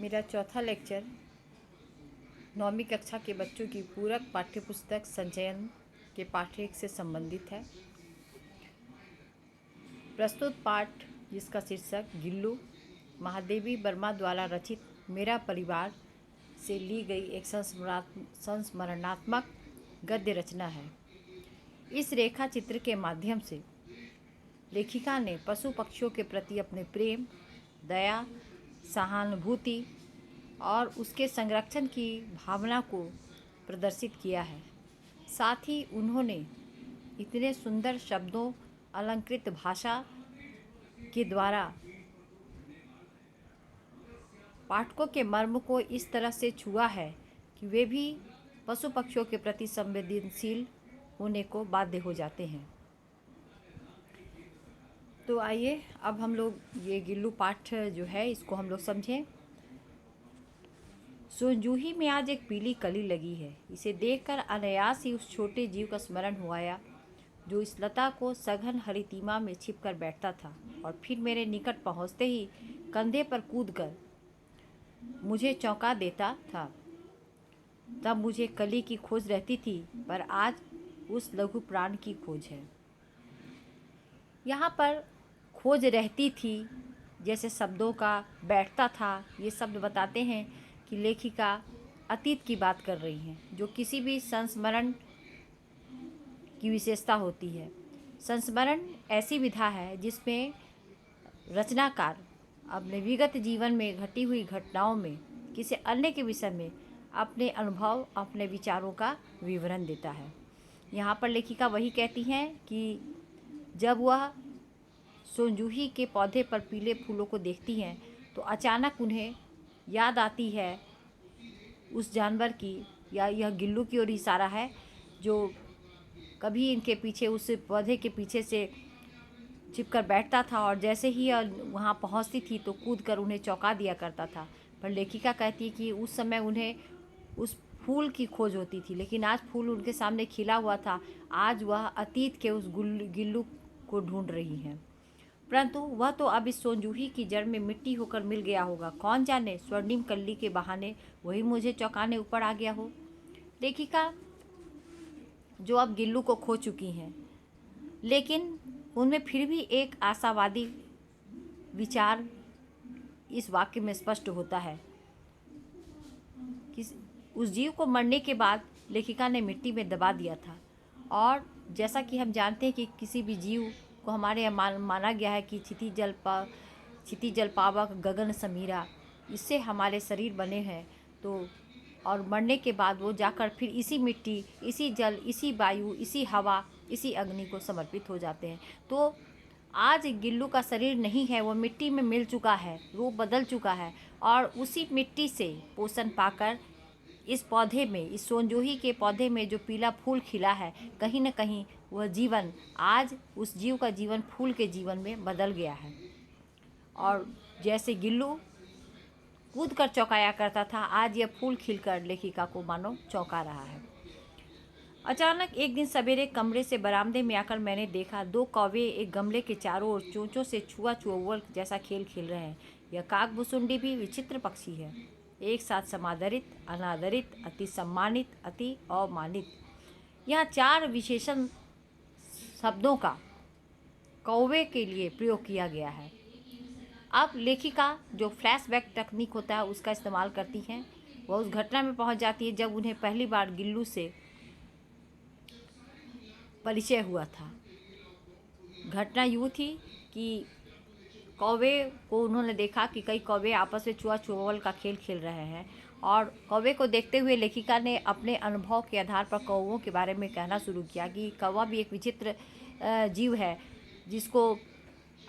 मेरा चौथा लेक्चर 9वीं कक्षा के बच्चों की पूरक पाठ्यपुस्तक संचयन के पाठ 1 से संबंधित है। प्रस्तुत पाठ, जिसका शीर्षक गिल्लू, महादेवी वर्मा द्वारा रचित मेरा परिवार से ली गई एक संस्मरणात्मक गद्य रचना है। इस रेखा चित्र के माध्यम से लेखिका ने पशु पक्षियों के प्रति अपने प्रेम, दया, सहानुभूति और उसके संरक्षण की भावना को प्रदर्शित किया है। साथ ही उन्होंने इतने सुंदर शब्दों, अलंकृत भाषा के द्वारा पाठकों के मर्म को इस तरह से छुआ है कि वे भी पशु पक्षियों के प्रति संवेदनशील होने को बाध्य हो जाते हैं। तो आइए अब हम लोग ये गिल्लू पाठ जो है इसको हम लोग समझें। सोनजूही में आज एक पीली कली लगी है। इसे देखकर अनायास ही उस छोटे जीव का स्मरण हुआ आया जो इस लता को सघन हरितिमा में छिपकर बैठता था और फिर मेरे निकट पहुंचते ही कंधे पर कूदकर मुझे चौंका देता था। तब मुझे कली की खोज रहती थी, पर आज उस लघु प्राण की खोज है। यहाँ पर खोज रहती थी जैसे शब्दों का बैठता था, ये शब्द बताते हैं कि लेखिका अतीत की बात कर रही हैं, जो किसी भी संस्मरण की विशेषता होती है। संस्मरण ऐसी विधा है जिसमें रचनाकार अपने विगत जीवन में घटी हुई घटनाओं में किसी अन्य के विषय में अपने अनुभव, अपने विचारों का विवरण देता है। यहाँ पर लेखिका वही कहती हैं कि जब वह सोनजूही के पौधे पर पीले फूलों को देखती हैं तो अचानक उन्हें याद आती है उस जानवर की, या यह गिल्लू की ओर इशारा है जो कभी इनके पीछे, उस पौधे के पीछे से छिपकर बैठता था और जैसे ही वहाँ पहुँचती थी तो कूदकर उन्हें चौंका दिया करता था। पर लेखिका कहती है कि उस समय उन्हें उस फूल की खोज होती थी, लेकिन आज फूल उनके सामने खिला हुआ था। आज वह अतीत के उस गिल्लू को ढूंढ रही हैं, परंतु वह तो अब इस सोनजूही की जड़ में मिट्टी होकर मिल गया होगा। कौन जाने स्वर्णिम कली के बहाने वही मुझे चौंकाने ऊपर आ गया हो। लेखिका जो अब गिल्लू को खो चुकी हैं, लेकिन उनमें फिर भी एक आशावादी विचार इस वाक्य में स्पष्ट होता है कि उस जीव को मरने के बाद लेखिका ने मिट्टी में दबा दिया था। और जैसा कि हम जानते हैं कि किसी भी जीव को हमारे यहाँ माना गया है कि क्षिति जल पावक गगन समीरा, इससे हमारे शरीर बने हैं। तो और मरने के बाद वो जाकर फिर इसी मिट्टी, इसी जल, इसी वायु, इसी हवा, इसी अग्नि को समर्पित हो जाते हैं। तो आज गिल्लू का शरीर नहीं है, वो मिट्टी में मिल चुका है, रूप बदल चुका है और उसी मिट्टी से पोषण पाकर इस पौधे में, इस सोनजूही के पौधे में जो पीला फूल खिला है, कहीं न कहीं वह जीवन, आज उस जीव का जीवन फूल के जीवन में बदल गया है। और जैसे गिल्लू कूद कर चौंकाया करता था, आज यह फूल खिलकर लेखिका को मानो चौंका रहा है। अचानक एक दिन सवेरे कमरे से बरामदे में आकर मैंने देखा 2 कौवे एक गमले के चारों ओर चोंचों से छुआ छुअव्वल जैसा खेल खेल रहे हैं। यह काकभुसुंडी भी विचित्र पक्षी है, एक साथ समादरित, अनादरित, अति सम्मानित, अति अवमानित। यहाँ 4 विशेषण शब्दों का कौवे के लिए प्रयोग किया गया है। अब लेखिका जो फ्लैशबैक तकनीक होता है उसका इस्तेमाल करती हैं। वह उस घटना में पहुंच जाती है जब उन्हें पहली बार गिल्लू से परिचय हुआ था। घटना यूँ थी कि कौवे को उन्होंने देखा कि कई कौवे आपस में छुआ छुअल का खेल खेल रहे हैं, और कौवे को देखते हुए लेखिका ने अपने अनुभव के आधार पर कौवों के बारे में कहना शुरू किया कि कौवा भी एक विचित्र जीव है जिसको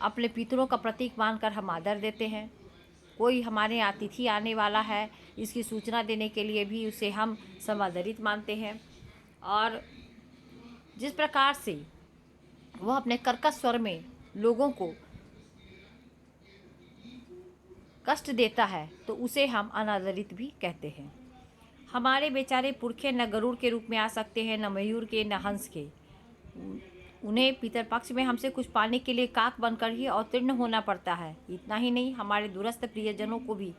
अपने पितरों का प्रतीक मानकर हम आदर देते हैं। कोई हमारे यहाँ अतिथि आने वाला है, इसकी सूचना देने के लिए भी उसे हम समादरित मानते हैं। और जिस प्रकार से वह अपने कर्कश स्वर में लोगों को कष्ट देता है तो उसे हम अनादरित भी कहते हैं। हमारे बेचारे पुरखे न गरुड़ के रूप में आ सकते हैं, न मयूर के, न हंस के। उन्हें पितरपक्ष में हमसे कुछ पाने के लिए काक बनकर ही अवतीर्ण होना पड़ता है। इतना ही नहीं, हमारे दूरस्थ प्रियजनों को भी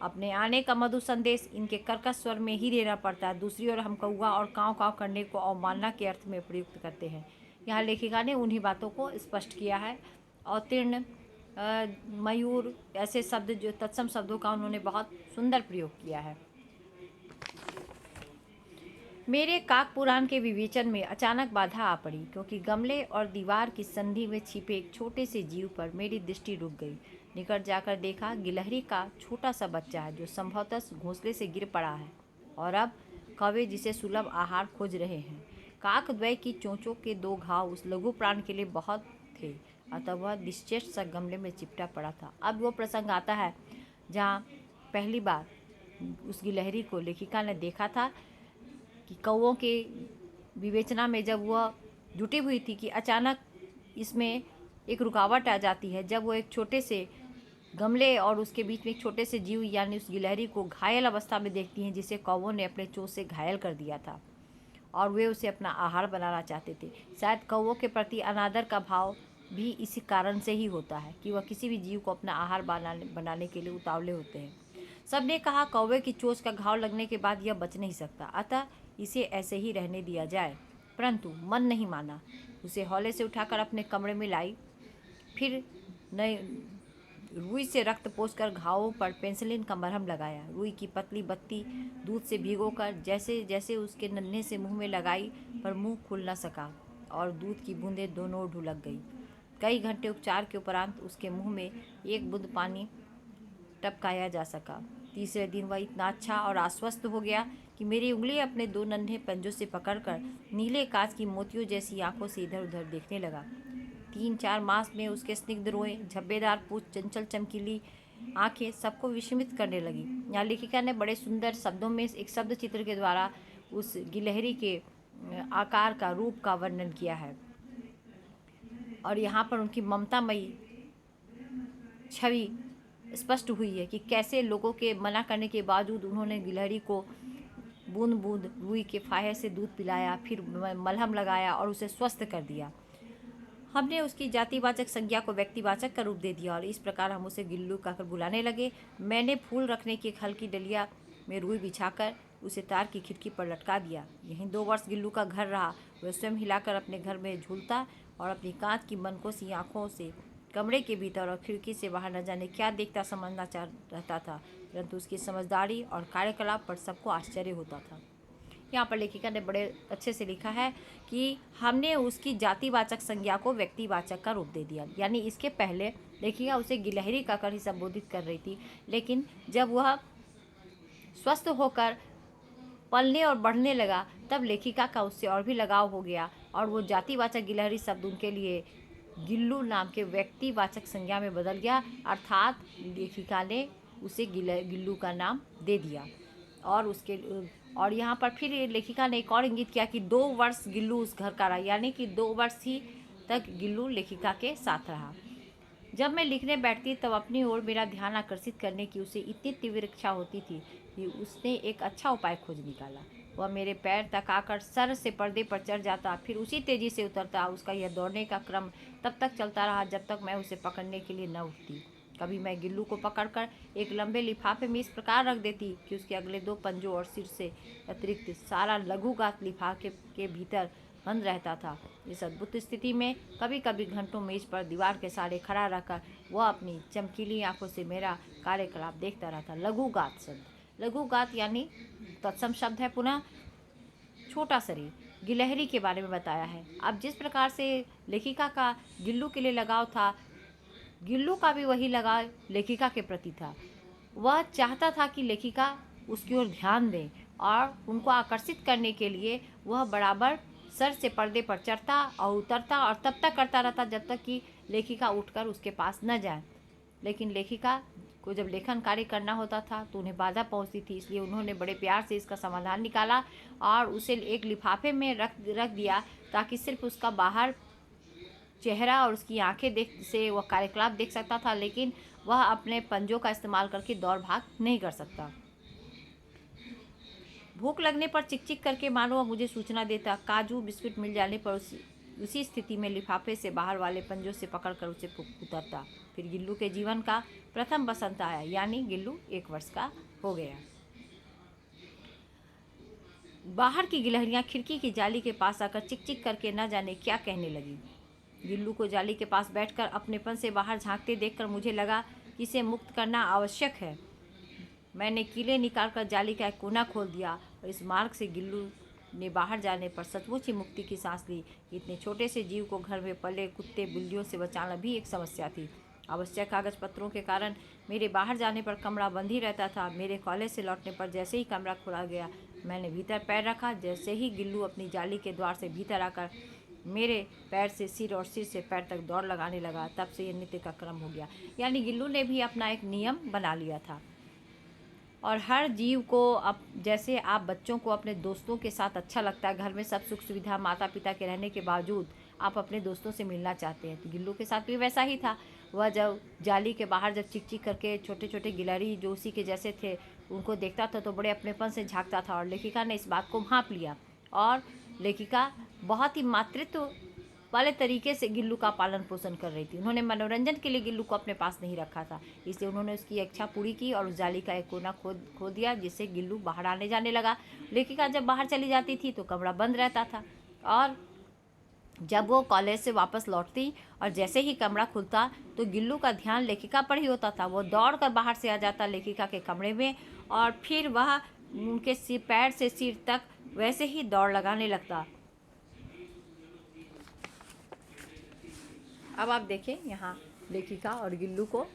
अपने आने का मधुर संदेश इनके कर्कश स्वर में ही देना पड़ता है। दूसरी ओर हम कौवा और काँव काँव करने को अवमानना के अर्थ में प्रयुक्त करते हैं। यहाँ लेखिका ने उन्हीं बातों को स्पष्ट किया है। अवतीर्ण, मयूर, ऐसे शब्द जो तत्सम शब्दों का उन्होंने बहुत सुंदर प्रयोग किया है। मेरे काक पुराण के विवेचन में अचानक बाधा आ पड़ी, क्योंकि गमले और दीवार की संधि में छिपे एक छोटे से जीव पर मेरी दृष्टि रुक गई। निकट जाकर देखा, गिलहरी का छोटा सा बच्चा है जो संभवतः घोंसले से गिर पड़ा है और अब कौवे जिसे सुलभ आहार खोज रहे हैं। काक द्वय की चोंचों के 2 घाव उस लघु प्राण के लिए बहुत थे, अतः वह निश्चेष्ट सा गमले में चिपटा पड़ा था। अब वो प्रसंग आता है जहाँ पहली बार उस गिलहरी को लेखिका ने देखा था कि कौवों के विवेचना में जब वह जुटी हुई थी कि अचानक इसमें एक रुकावट आ जाती है, जब वो एक छोटे से गमले और उसके बीच में एक छोटे से जीव यानी उस गिलहरी को घायल अवस्था में देखती हैं, जिसे कौवों ने अपने चोंच से घायल कर दिया था और वे उसे अपना आहार बनाना चाहते थे। शायद कौवों के प्रति अनादर का भाव भी इसी कारण से ही होता है कि वह किसी भी जीव को अपना आहार बनाने के लिए उतावले होते हैं। सबने कहा कौवे की चोंच का घाव लगने के बाद यह बच नहीं सकता, अतः इसे ऐसे ही रहने दिया जाए। परंतु मन नहीं माना। उसे हौले से उठाकर अपने कमरे में लाई, फिर नए रुई से रक्त पोंछकर घावों पर पेंसिलिन का मरहम लगाया। रुई की पतली बत्ती दूध से भिगोकर जैसे जैसे उसके नन्हे से मुंह में लगाई, पर मुंह खुल न सका और दूध की बूंदें दोनों ओर ढुलक गई। कई घंटे उपचार के उपरांत उसके मुंह में एक बूंद पानी टपकाया जा सका। तीसरे दिन वह इतना अच्छा और आश्वस्त हो गया कि मेरी उंगली अपने 2 नन्हे पंजों से पकड़कर नीले कांच की मोतियों जैसी आंखों से इधर उधर देखने लगा। 3-4 मास में उसके स्निग्ध रोए, झब्बेदार पूंछ, चंचल चमकीली आंखें सबको विस्मित करने लगी। यहाँ लेखिका ने बड़े सुंदर शब्दों में एक शब्द चित्र के द्वारा उस गिलहरी के आकार का, रूप का वर्णन किया है और यहाँ पर उनकी ममतामयी छवि स्पष्ट हुई है कि कैसे लोगों के मना करने के बावजूद उन्होंने गिलहरी को बूंद बूंद रुई के फाहे से दूध पिलाया, फिर मलहम लगाया और उसे स्वस्थ कर दिया। हमने उसकी जातिवाचक संज्ञा को व्यक्तिवाचक का रूप दे दिया और इस प्रकार हम उसे गिल्लू कहकर बुलाने लगे। मैंने फूल रखने की एक हल्की डलिया में रुई बिछाकर उसे तार की खिड़की पर लटका दिया। यहीं 2 वर्ष गिल्लू का घर रहा। वह स्वयं हिलाकर अपने घर में झूलता और अपनी कांच की मनकोसी आँखों से कमरे के भीतर और खिड़की से बाहर न जाने क्या देखता समझना चाह रहता था, परंतु उसकी समझदारी और कार्यकलाप पर सबको आश्चर्य होता था। यहाँ पर लेखिका ने बड़े अच्छे से लिखा है कि हमने उसकी जातिवाचक संज्ञा को व्यक्तिवाचक का रूप दे दिया। यानी इसके पहले लेखिका उसे गिलहरी कहकर ही संबोधित कर रही थी, लेकिन जब वह स्वस्थ होकर पलने और बढ़ने लगा तब लेखिका का उससे और भी लगाव हो गया और वो जातिवाचक गिलहरी शब्द उनके लिए गिल्लू नाम के व्यक्तिवाचक संज्ञा में बदल गया, अर्थात लेखिका ने उसे गिल्लू का नाम दे दिया। और यहाँ पर फिर लेखिका ने एक और इंगित किया कि 2 वर्ष गिल्लू उस घर का रहा, यानी कि 2 वर्ष ही तक गिल्लू लेखिका के साथ रहा। जब मैं लिखने बैठती तब अपनी ओर मेरा ध्यान आकर्षित करने की उसे इतनी तीव्र इच्छा होती थी कि उसने एक अच्छा उपाय खोज निकाला। वह मेरे पैर तक आकर सर से पर्दे पर चढ़ जाता, फिर उसी तेजी से उतरता। उसका यह दौड़ने का क्रम तब तक चलता रहा जब तक मैं उसे पकड़ने के लिए न उठती। कभी मैं गिल्लू को पकड़कर एक लंबे लिफाफे में इस प्रकार रख देती कि उसके अगले 2 पंजों और सिर से अतिरिक्त सारा लघुगात लिफाफे के भीतर बंद रहता था। इस अद्भुत स्थिति में कभी कभी घंटों मेज पर दीवार के सहारे खड़ा रहकर वह अपनी चमकीली आंखों से मेरा कार्यकलाप देखता रहता। लघुगात शब्द, लघुगात यानी तत्सम शब्द है, पुनः छोटा शरीर, गिलहरी के बारे में बताया है। अब जिस प्रकार से लेखिका का गिल्लू के लिए लगाव था, गिल्लू का भी वही लगाव लेखिका के प्रति था। वह चाहता था कि लेखिका उसकी ओर ध्यान दें और उनको आकर्षित करने के लिए वह बराबर सर से पर्दे पर चढ़ता और उतरता और तब तक करता रहता जब तक कि लेखिका उठकर उसके पास न जाए। लेकिन लेखिका को जब लेखन कार्य करना होता था तो उन्हें बाधा पहुंचती थी, इसलिए उन्होंने बड़े प्यार से इसका समाधान निकाला और उसे एक लिफाफे में रख दिया ताकि सिर्फ उसका बाहर चेहरा और उसकी आंखें से वह कार्यकलाप देख सकता था, लेकिन वह अपने पंजों का इस्तेमाल करके दौड़ भाग नहीं कर सकता। भूख लगने पर चिक चिक करके मानो वह मुझे सूचना देता। काजू बिस्कुट मिल जाने पर उसी स्थिति में लिफाफे से बाहर वाले पंजों से पकड़कर उसे उतरता। फिर गिल्लू के जीवन का प्रथम बसंत आया, यानी गिल्लू 1 वर्ष का हो गया। बाहर की गिलहरियां खिड़की की जाली के पास आकर चिक चिक करके न जाने क्या कहने लगी। गिल्लू को जाली के पास बैठकर अपनेपन से बाहर झांकते देखकर मुझे लगा कि इसे मुक्त करना आवश्यक है। मैंने कीले निकालकर जाली का एक कोना खोल दिया और इस मार्ग से गिल्लू ने बाहर जाने पर सचमुच ही मुक्ति की सांस ली। इतने छोटे से जीव को घर में पले कुत्ते बिल्लियों से बचाना भी एक समस्या थी। आवश्यक कागज पत्रों के कारण मेरे बाहर जाने पर कमरा बंद ही रहता था। मेरे कॉलेज से लौटने पर जैसे ही कमरा खोला गया, मैंने भीतर पैर रखा। जैसे ही गिल्लू अपनी जाली के द्वार से भीतर आकर मेरे पैर से सिर और सिर से पैर तक दौड़ लगाने लगा, तब से यह नित्य का क्रम हो गया। यानी गिल्लू ने भी अपना एक नियम बना लिया था। और हर जीव को अब जैसे आप बच्चों को अपने दोस्तों के साथ अच्छा लगता है, घर में सब सुख सुविधा माता पिता के रहने के बावजूद आप अपने दोस्तों से मिलना चाहते हैं, तो गिल्लू के साथ भी वैसा ही था। वह जब जाली के बाहर जब चिक चिक करके छोटे छोटे गिलहरी जो उसी के जैसे थे उनको देखता था तो बड़े अपनेपन से झांकता था। और लेखिका ने इस बात को भांप लिया और लेखिका बहुत ही मातृत्व वाले तरीके से गिल्लू का पालन पोषण कर रही थी। उन्होंने मनोरंजन के लिए गिल्लू को अपने पास नहीं रखा था, इसलिए उन्होंने उसकी इच्छा पूरी की और उस जाली का एक कोना खो दिया, जिससे गिल्लू बाहर आने जाने लगा। लेखिका जब बाहर चली जाती थी तो कमरा बंद रहता था और जब वो कॉलेज से वापस लौटती और जैसे ही कमरा खुलता तो गिल्लू का ध्यान लेखिका पर ही होता था। वो दौड़कर बाहर से आ जाता लेखिका के कमरे में और फिर वह उनके सिर पैर से सिर तक वैसे ही दौड़ लगाने लगता। अब आप देखें यहाँ लेखिका और गिल्लू को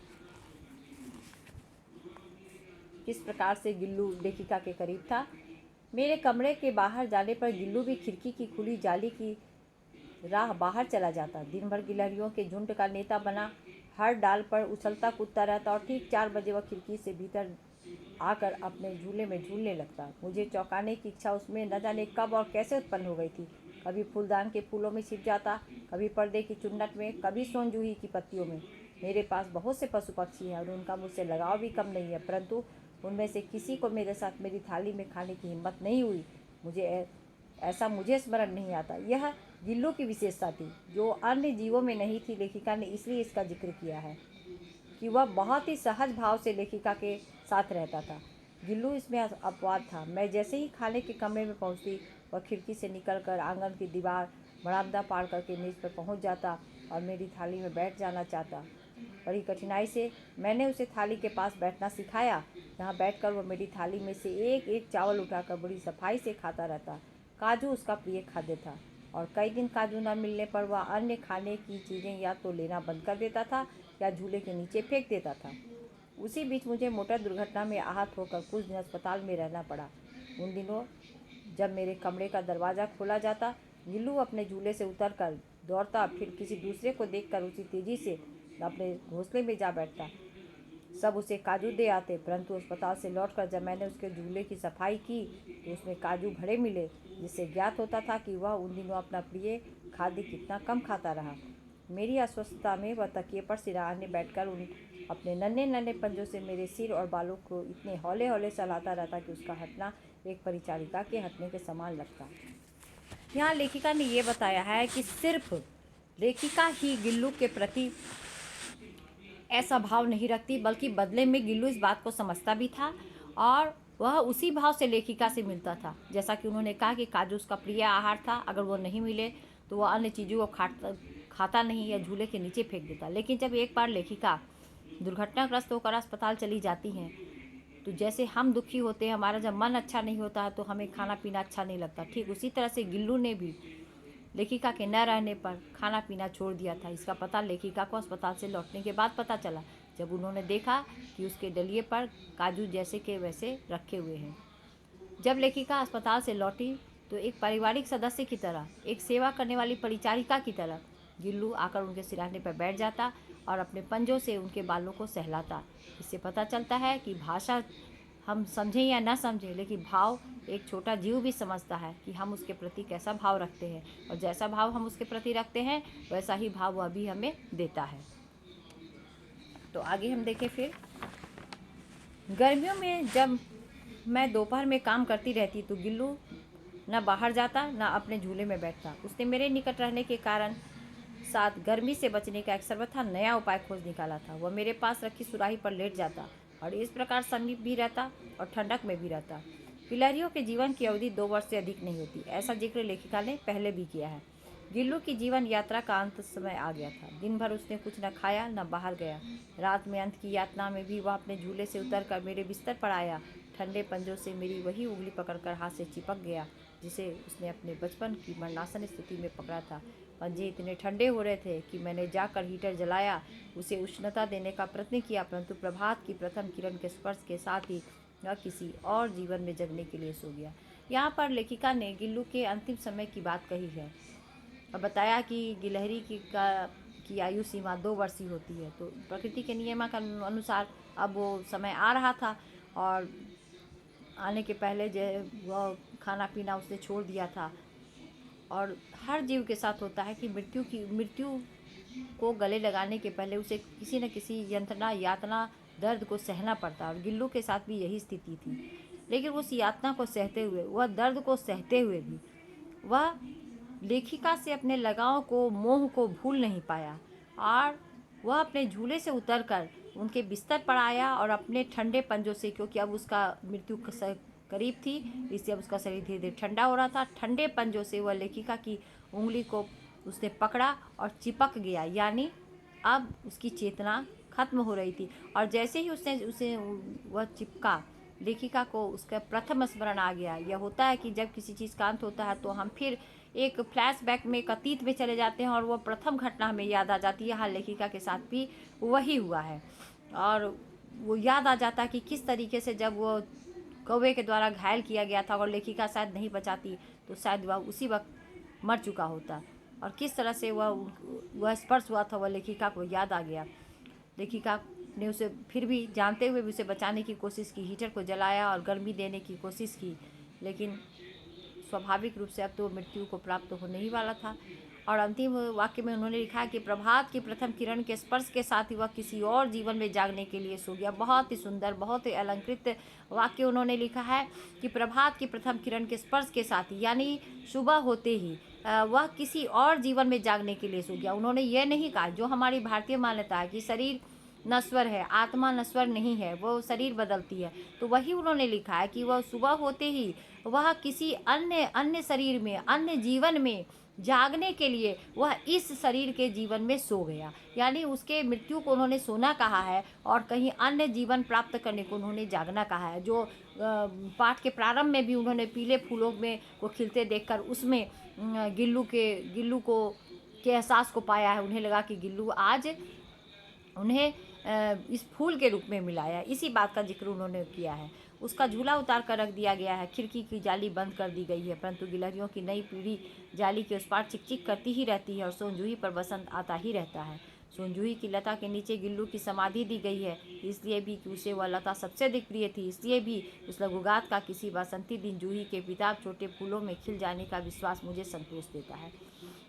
किस प्रकार से गिल्लू लेखिका के करीब था। मेरे कमरे के बाहर जाने पर गिल्लू भी खिड़की की खुली जाली की राह बाहर चला जाता। दिन भर गिलहरियों के झुंड का नेता बना हर डाल पर उछलता कूदता रहता और ठीक 4 बजे वह खिड़की से भीतर आकर अपने झूले में झूलने लगता। मुझे चौंकाने की इच्छा उसमें न जाने कब और कैसे उत्पन्न हो गई थी। कभी फूलदान के फूलों में छिप जाता, कभी पर्दे की चुन्नट में, कभी सोनजूही की पत्तियों में। मेरे पास बहुत से पशु पक्षी हैं और उनका मुझसे लगाव भी कम नहीं है, परंतु उनमें से किसी को मेरे साथ मेरी थाली में खाने की हिम्मत नहीं हुई। मुझे स्मरण नहीं आता। यह गिल्लू की विशेषता थी जो अन्य जीवों में नहीं थी। लेखिका ने इसलिए इसका जिक्र किया है कि वह बहुत ही सहज भाव से लेखिका के साथ रहता था। गिल्लू इसमें अपवाद था। मैं जैसे ही खाने के कमरे में पहुंचती, वह खिड़की से निकलकर आंगन की दीवार बरामदा पार करके मेज़ पर पहुंच जाता और मेरी थाली में बैठ जाना चाहता। बड़ी कठिनाई से मैंने उसे थाली के पास बैठना सिखाया। यहाँ बैठकर वह मेरी थाली में से एक एक चावल उठाकर बड़ी सफाई से खाता रहता। काजू उसका प्रिय खाद्य था और कई दिन काजू न मिलने पर वह अन्य खाने की चीज़ें या तो लेना बंद कर देता था या झूले के नीचे फेंक देता था। उसी बीच मुझे मोटर दुर्घटना में आहत होकर कुछ दिन अस्पताल में रहना पड़ा। उन दिनों जब मेरे कमरे का दरवाज़ा खोला जाता, गिल्लू अपने झूले से उतरकर दौड़ता, फिर किसी दूसरे को देखकर उसी तेज़ी से अपने घोंसले में जा बैठता। सब उसे काजू दे आते, परंतु अस्पताल से लौटकर जब मैंने उसके झूले की सफाई की तो उसमें काजू भरे मिले, जिससे ज्ञात होता था कि वह उन दिनों अपना प्रिय खाद्य कितना कम खाता रहा। मेरी अस्वस्थता में वह तकिए पर सिरहाने बैठकर अपने नन्हे नन्हे पंजों से मेरे सिर और बालों को इतने हौले हौले सहलाता रहता कि उसका हटना एक परिचारिका के हटने के समान लगता। यहाँ लेखिका ने ये बताया है कि सिर्फ लेखिका ही गिल्लू के प्रति ऐसा भाव नहीं रखती, बल्कि बदले में गिल्लू इस बात को समझता भी था और वह उसी भाव से लेखिका से मिलता था। जैसा कि उन्होंने कहा कि काजू उसका प्रिय आहार था, अगर वो नहीं मिले तो वह अन्य चीज़ों को खाता नहीं या झूले के नीचे फेंक देता। लेकिन जब एक बार लेखिका दुर्घटनाग्रस्त होकर अस्पताल चली जाती हैं तो जैसे हम दुखी होते हैं, हमारा जब मन अच्छा नहीं होता है तो हमें खाना पीना अच्छा नहीं लगता, ठीक उसी तरह से गिल्लू ने भी लेखिका के न रहने पर खाना पीना छोड़ दिया था। इसका पता लेखिका को अस्पताल से लौटने के बाद पता चला, जब उन्होंने देखा कि उसके डलिए पर काजू जैसे के वैसे रखे हुए हैं। जब लेखिका अस्पताल से लौटी तो एक पारिवारिक सदस्य की तरह, एक सेवा करने वाली परिचारिका की तरह गिल्लू आकर उनके सिरहाने पर बैठ जाता और अपने पंजों से उनके बालों को सहलाता। इससे पता चलता है कि भाषा हम समझें या ना समझें, लेकिन भाव एक छोटा जीव भी समझता है कि हम उसके प्रति कैसा भाव रखते हैं, और जैसा भाव हम उसके प्रति रखते हैं वैसा ही भाव वह भी हमें देता है। तो आगे हम देखें फिर। गर्मियों में जब मैं दोपहर में काम करती रहती तो गिल्लू न बाहर जाता न अपने झूले में बैठता। उसने मेरे निकट रहने के कारण साथ गर्मी से बचने का एक सर्वथा नया उपाय खोज निकाला था। वह मेरे पास रखी सुराही पर लेट जाता और इस प्रकार समीप भी रहता और ठंडक में भी रहता। गिलहरियों के जीवन की अवधि 2 वर्ष से अधिक नहीं होती, ऐसा जिक्र लेखिका ने पहले भी किया है। गिल्लू की जीवन यात्रा का अंत समय आ गया था। दिन भर उसने कुछ न खाया न बाहर गया। रात में अंत की यातना में भी वह अपने झूले से उतरकर मेरे बिस्तर पर आया। ठंडे पंजों से मेरी वही उंगली पकड़कर हाथ से चिपक गया जिसे उसने अपने बचपन की मरणासन स्थिति में पकड़ा था। पंजे इतने ठंडे हो रहे थे कि मैंने जाकर हीटर जलाया, उसे उष्णता देने का प्रयत्न किया, परंतु प्रभात की प्रथम किरण के स्पर्श के साथ ही वह किसी और जीवन में जगने के लिए सो गया। यहाँ पर लेखिका ने गिल्लू के अंतिम समय की बात कही है और बताया कि गिलहरी की आयु सीमा 2 वर्ष ही होती है। तो प्रकृति के नियम के अनुसार अब वो समय आ रहा था और आने के पहले जो वह खाना पीना उसने छोड़ दिया था। और हर जीव के साथ होता है कि मृत्यु को गले लगाने के पहले उसे किसी न किसी यंत्रणा यातना दर्द को सहना पड़ता है और गिल्लू के साथ भी यही स्थिति थी। लेकिन उस यातना को सहते हुए, वह दर्द को सहते हुए भी वह लेखिका से अपने लगाव को, मोह को भूल नहीं पाया और वह अपने झूले से उतरकर उनके बिस्तर पर आया और अपने ठंडे पंजों से, क्योंकि अब उसका मृत्यु करीब थी इसलिए अब उसका शरीर धीरे धीरे ठंडा हो रहा था, ठंडे पंजों से वह लेखिका की उंगली को उसने पकड़ा और चिपक गया। यानी अब उसकी चेतना खत्म हो रही थी और जैसे ही उसने उसे वह चिपका, लेखिका को उसका प्रथम स्मरण आ गया। यह होता है कि जब किसी चीज़ का अंत होता है तो हम फिर एक फ्लैशबैक में, एक अतीत में चले जाते हैं और वह प्रथम घटना हमें याद आ जाती है। यहाँ लेखिका के साथ भी वही हुआ है और वो याद आ जाता है कि किस तरीके से जब वो कौवे के द्वारा घायल किया गया था और लेखिका शायद नहीं बचाती तो शायद वह उसी वक्त मर चुका होता और किस तरह से वह स्पर्श हुआ था, वह लेखिका को याद आ गया। लेखिका ने उसे फिर भी जानते हुए भी उसे बचाने की कोशिश की, हीटर को जलाया और गर्मी देने की कोशिश की, लेकिन स्वाभाविक रूप से अब तो मृत्यु को प्राप्त होने ही वाला था। और अंतिम वाक्य में उन्होंने लिखा कि प्रभात की प्रथम किरण के स्पर्श के साथ ही वह किसी और जीवन में जागने के लिए सो गया। बहुत ही सुंदर, बहुत ही अलंकृत वाक्य उन्होंने लिखा है कि प्रभात की प्रथम किरण के स्पर्श के साथ ही, यानी सुबह होते ही वह किसी और जीवन में जागने के लिए सो गया। उन्होंने ये नहीं कहा जो हमारी भारतीय मान्यता है कि शरीर नश्वर है, आत्मा नश्वर नहीं है, वो शरीर बदलती है। तो वही उन्होंने लिखा है कि वह सुबह होते ही वह किसी अन्य शरीर में, अन्य जीवन में जागने के लिए वह इस शरीर के जीवन में सो गया। यानी उसके मृत्यु को उन्होंने सोना कहा है और कहीं अन्य जीवन प्राप्त करने को उन्होंने जागना कहा है। जो पाठ के प्रारंभ में भी उन्होंने पीले फूलों में को खिलते देखकर उसमें गिल्लू के एहसास को पाया है। उन्हें लगा कि गिल्लू आज उन्हें इस फूल के रूप में मिलाया, इसी बात का जिक्र उन्होंने किया है। उसका झूला उतार कर रख दिया गया है, खिड़की की जाली बंद कर दी गई है, परंतु गिलहरियों की नई पीढ़ी जाली के उस पार चिकचिक करती ही रहती है और सोनजूही पर बसंत आता ही रहता है। सोनजूही की लता के नीचे गिल्लू की समाधि दी गई है, इसलिए भी कि उसे वह लता सबसे अधिक प्रिय थी। इसलिए भी उस लघुगात का किसी बसंती दिन जूही के पिताब छोटे फूलों में खिल जाने का विश्वास मुझे संतोष देता है।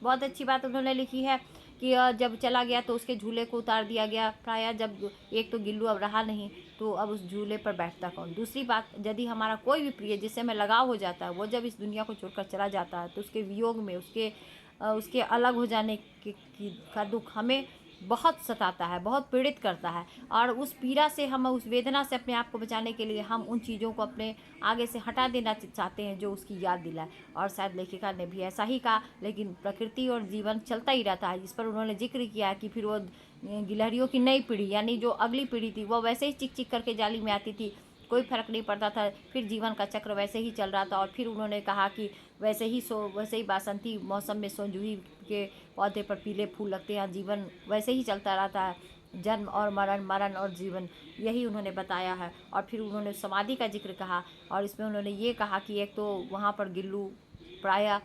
बहुत अच्छी बात उन्होंने लिखी है कि जब चला गया तो उसके झूले को उतार दिया गया। प्रायः जब एक तो गिल्लू अब रहा नहीं तो अब उस झूले पर बैठता कौन। दूसरी बात, यदि हमारा कोई भी प्रिय जिससे हमें लगाव हो जाता है, वो जब इस दुनिया को छोड़कर चला जाता है तो उसके वियोग में, उसके अलग हो जाने का दुख हमें बहुत सताता है, बहुत पीड़ित करता है और उस पीड़ा से, हम उस वेदना से अपने आप को बचाने के लिए हम उन चीज़ों को अपने आगे से हटा देना चाहते हैं जो उसकी याद दिलाए। और शायद लेखिका ने भी ऐसा ही कहा, लेकिन प्रकृति और जीवन चलता ही रहता है। इस पर उन्होंने जिक्र किया है कि फिर वो गिलहरियों की नई पीढ़ी, यानी जो अगली पीढ़ी थी, वो वैसे ही चिक चिक करके जाली में आती थी, कोई फर्क नहीं पड़ता था, फिर जीवन का चक्र वैसे ही चल रहा था। और फिर उन्होंने कहा कि वैसे ही बासंती मौसम में सोनजूही के पौधे पर पीले फूल लगते हैं, जीवन वैसे ही चलता रहता है, जन्म और मरण, मरण और जीवन, यही उन्होंने बताया है। और फिर उन्होंने समाधि का जिक्र कहा और इसमें उन्होंने ये कहा कि एक तो वहाँ पर गिल्लू प्रायः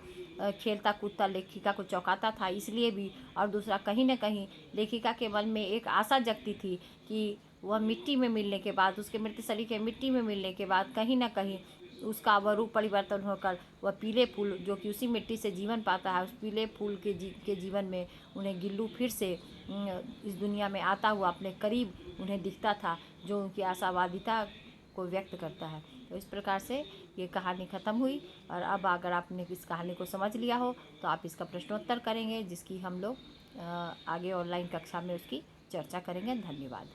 खेलता कूदता लेखिका को चौंकाता था, इसलिए भी, और दूसरा कहीं न कहीं लेखिका के मन में एक आशा जगती थी कि वह मिट्टी में मिलने के बाद, उसके मृत शरीर के मिट्टी में मिलने के बाद कहीं ना कहीं उसका वह रूप परिवर्तन होकर वह पीले फूल जो कि उसी मिट्टी से जीवन पाता है, उस पीले फूल के जीवन में उन्हें गिल्लू फिर से इस दुनिया में आता हुआ अपने करीब उन्हें दिखता था, जो उनकी आशावादिता को व्यक्त करता है। तो इस प्रकार से ये कहानी ख़त्म हुई। और अब अगर आपने इस कहानी को समझ लिया हो तो आप इसका प्रश्नोत्तर करेंगे, जिसकी हम लोग आगे ऑनलाइन कक्षा में उसकी चर्चा करेंगे। धन्यवाद।